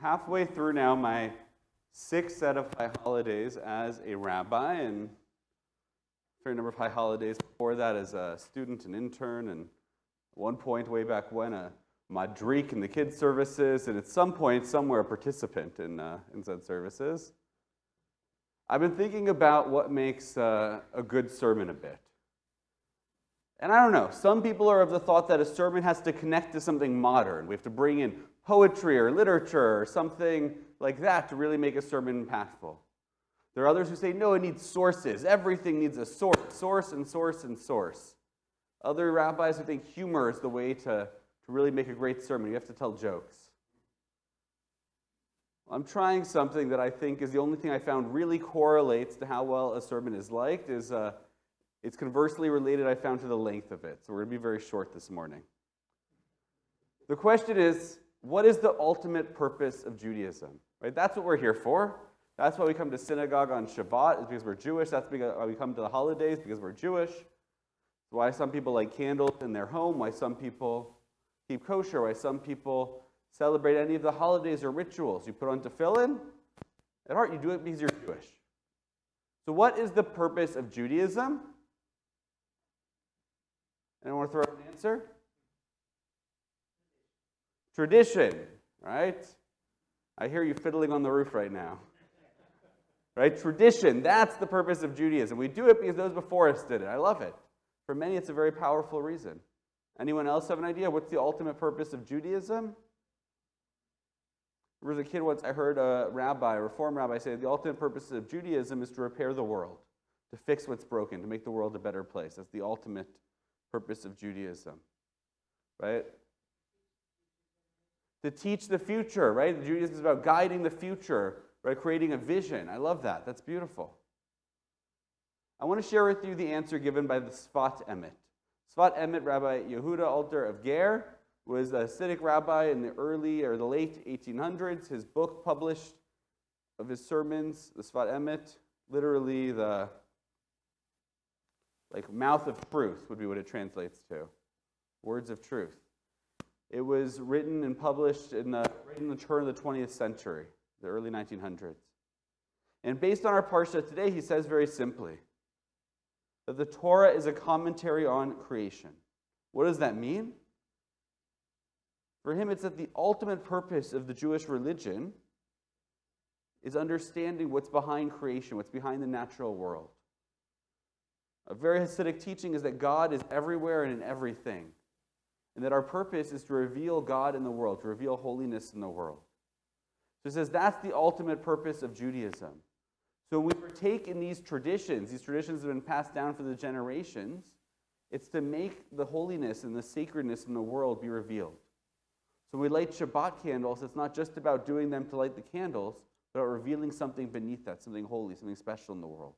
halfway through now my 6th set of high holidays as a rabbi, and a fair number of high holidays before that as a student and intern, and at one point way back when a madrik in the kids' services, and at some point somewhere a participant in said services. I've been thinking about what makes a good sermon a bit. And I don't know, some people are of the thought that a sermon has to connect to something modern. We have to bring in poetry or literature or something like that to really make a sermon impactful. There are others who say, no, it needs sources. Everything needs a source, source and source and source. Other rabbis who think humor is the way to really make a great sermon. You have to tell jokes. I'm trying something that I think is the only thing I found really correlates to how well a sermon is liked. It's conversely related, I found, to the length of it. So we're going to be very short this morning. The question is, what is the ultimate purpose of Judaism? Right? That's what we're here for. That's why we come to synagogue on Shabbat, is because we're Jewish. That's why we come to the holidays, because we're Jewish. Why some people light candles in their home, why some people keep kosher, why some people celebrate any of the holidays or rituals. You put on tefillin, at heart you do it because you're Jewish. So what is the purpose of Judaism? Anyone want to throw out an answer? Tradition, right? I hear you fiddling on the roof right now. Right? Tradition, that's the purpose of Judaism. We do it because those before us did it. I love it. For many, it's a very powerful reason. Anyone else have an idea? What's the ultimate purpose of Judaism? When I was a kid once, I heard a Reform rabbi, say the ultimate purpose of Judaism is to repair the world, to fix what's broken, to make the world a better place. That's the ultimate purpose of Judaism, right? To teach the future, right? Judaism is about guiding the future, right? Creating a vision. I love that. That's beautiful. I want to share with you the answer given by the Sfat Emet. Sfat Emet, Rabbi Yehuda Alter of Ger, was a Hasidic rabbi in the early or the late 1800s. His book published of his sermons, the Sfat Emet, literally the mouth of truth would be what it translates to. Words of truth. It was written and published in the turn of the 20th century, the early 1900s. And based on our parsha today, he says very simply that the Torah is a commentary on creation. What does that mean? For him, it's that the ultimate purpose of the Jewish religion is understanding what's behind creation, what's behind the natural world. A very Hasidic teaching is that God is everywhere and in everything, and that our purpose is to reveal God in the world, to reveal holiness in the world. So he says that's the ultimate purpose of Judaism. So when we partake in these traditions have been passed down for the generations, it's to make the holiness and the sacredness in the world be revealed. So when we light Shabbat candles, it's not just about doing them to light the candles, but about revealing something beneath that, something holy, something special in the world.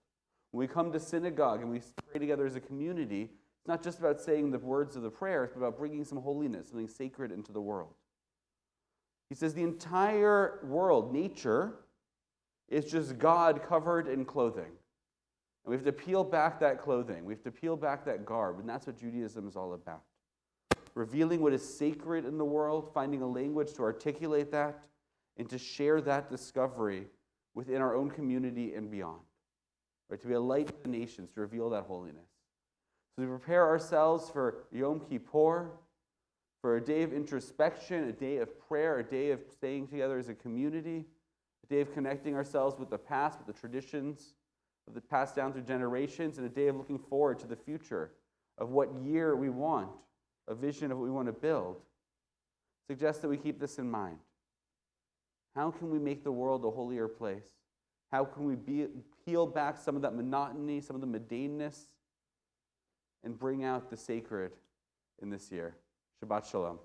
When we come to synagogue and we pray together as a community, it's not just about saying the words of the prayers, but about bringing some holiness, something sacred into the world. He says the entire world, nature, is just God covered in clothing. And we have to peel back that clothing. We have to peel back that garb. And that's what Judaism is all about. Revealing what is sacred in the world, finding a language to articulate that, and to share that discovery within our own community and beyond. Right? To be a light to the nations, to reveal that holiness. So we prepare ourselves for Yom Kippur, for a day of introspection, a day of prayer, a day of staying together as a community, a day of connecting ourselves with the past, with the traditions of the passed down through generations, and a day of looking forward to the future of what year we want, a vision of what we want to build. Suggests that we keep this in mind. How can we make the world a holier place? How can we peel back some of that monotony, some of the mundaneness, and bring out the sacred in this year? Shabbat Shalom.